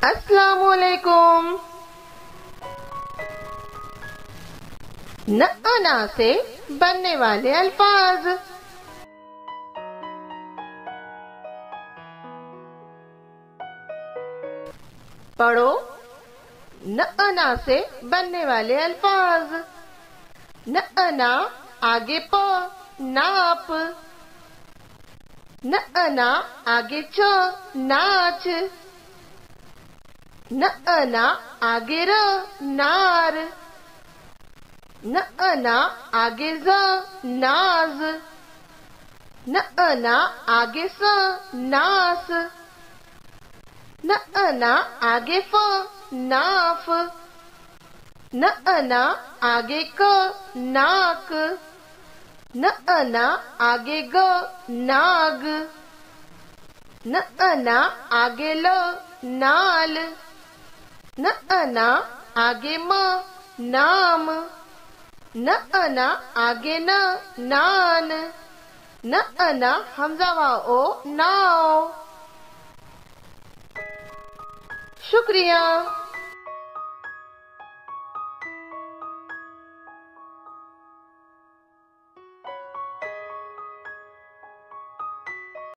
अस्सलामुअलैकुम। न अना से बनने वाले अल्फाज। पढ़ो न अना से बनने वाले अल्फाज। न अना आगे प नाप, न अना आगे च नाच, न अना आगे र नार, न अना आगे ज नाज, न अना आगे स नास, न अना आगे फ नाफ, न अना आगे क नाक, न अना आगे ग नाग, न अना आगे ल नाल, न अना आगे म नाम, न अना आगे न नान, न अना हमजा वाओ नाव। शुक्रिया।